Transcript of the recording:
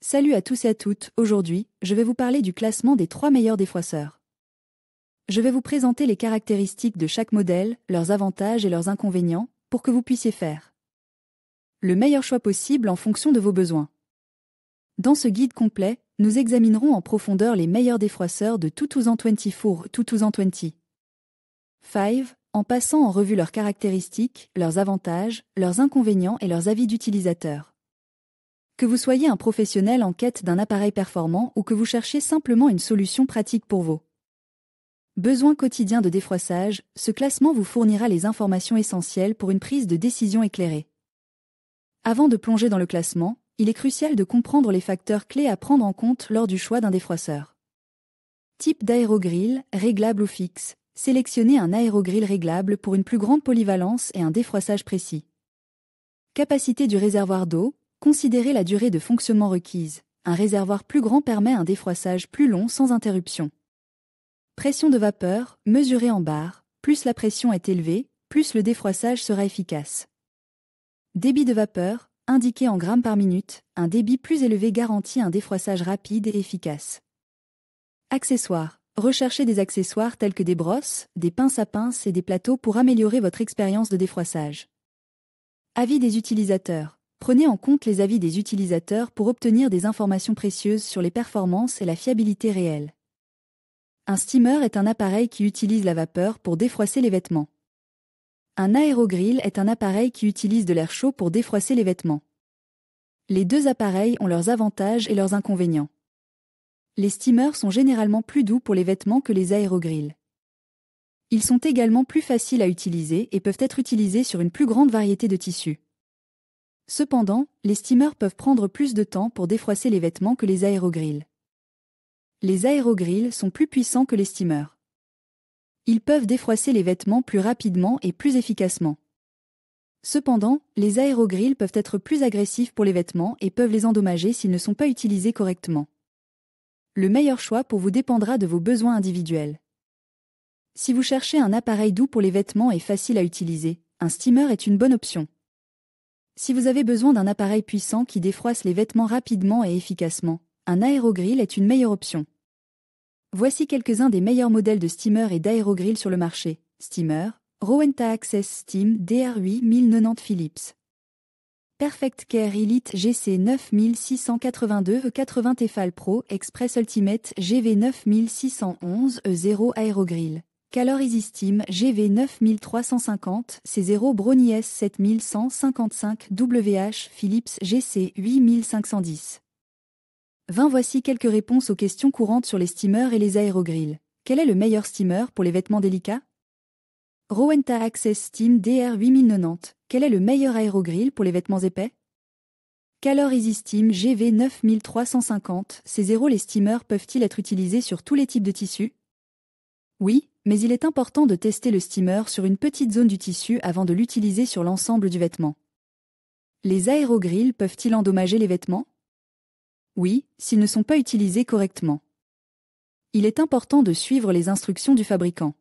Salut à tous et à toutes, aujourd'hui, je vais vous parler du classement des 3 meilleurs défroisseurs. Je vais vous présenter les caractéristiques de chaque modèle, leurs avantages et leurs inconvénients, pour que vous puissiez faire le meilleur choix possible en fonction de vos besoins. Dans ce guide complet, nous examinerons en profondeur les meilleurs défroisseurs de 2024, 2025, en passant en revue leurs caractéristiques, leurs avantages, leurs inconvénients et leurs avis d'utilisateurs. Que vous soyez un professionnel en quête d'un appareil performant ou que vous cherchiez simplement une solution pratique pour vos besoins quotidiens de défroissage, ce classement vous fournira les informations essentielles pour une prise de décision éclairée. Avant de plonger dans le classement, il est crucial de comprendre les facteurs clés à prendre en compte lors du choix d'un défroisseur. Type d'aérogrill, réglable ou fixe. Sélectionnez un aérogrill réglable pour une plus grande polyvalence et un défroissage précis. Capacité du réservoir d'eau. Considérez la durée de fonctionnement requise. Un réservoir plus grand permet un défroissage plus long sans interruption. Pression de vapeur, mesurée en bar. Plus la pression est élevée, plus le défroissage sera efficace. Débit de vapeur, indiqué en grammes par minute, un débit plus élevé garantit un défroissage rapide et efficace. Accessoires. Recherchez des accessoires tels que des brosses, des pinces à pince et des plateaux pour améliorer votre expérience de défroissage. Avis des utilisateurs. Prenez en compte les avis des utilisateurs pour obtenir des informations précieuses sur les performances et la fiabilité réelle. Un steamer est un appareil qui utilise la vapeur pour défroisser les vêtements. Un aérogrill est un appareil qui utilise de l'air chaud pour défroisser les vêtements. Les deux appareils ont leurs avantages et leurs inconvénients. Les steamers sont généralement plus doux pour les vêtements que les aérogrills. Ils sont également plus faciles à utiliser et peuvent être utilisés sur une plus grande variété de tissus. Cependant, les steamers peuvent prendre plus de temps pour défroisser les vêtements que les aérogrills. Les aérogrills sont plus puissants que les steamers. Ils peuvent défroisser les vêtements plus rapidement et plus efficacement. Cependant, les aérogrills peuvent être plus agressifs pour les vêtements et peuvent les endommager s'ils ne sont pas utilisés correctement. Le meilleur choix pour vous dépendra de vos besoins individuels. Si vous cherchez un appareil doux pour les vêtements et facile à utiliser, un steamer est une bonne option. Si vous avez besoin d'un appareil puissant qui défroisse les vêtements rapidement et efficacement, un aérogrill est une meilleure option. Voici quelques-uns des meilleurs modèles de steamer et d'aérogrill sur le marché. Steamer, Rowenta Access Steam DR8 1090 Philips. Perfect Care Elite GC 9682 80 Tefal Pro Express Ultimate GV 9611 E0 Aérogrill. Calor Easy Steam GV 9350 C0 Brownie S 7155 WH Philips GC 8510. 20 Voici quelques réponses aux questions courantes sur les steamers et les aérogrills. Quel est le meilleur steamer pour les vêtements délicats? Rowenta Access Steam DR 8090. Quel est le meilleur aérogrill pour les vêtements épais? Calor Easy Steam GV 9350. C0 Les steamers peuvent-ils être utilisés sur tous les types de tissus? Oui, mais il est important de tester le steamer sur une petite zone du tissu avant de l'utiliser sur l'ensemble du vêtement. Les aérogrills peuvent-ils endommager les vêtements? Oui, s'ils ne sont pas utilisés correctement. Il est important de suivre les instructions du fabricant.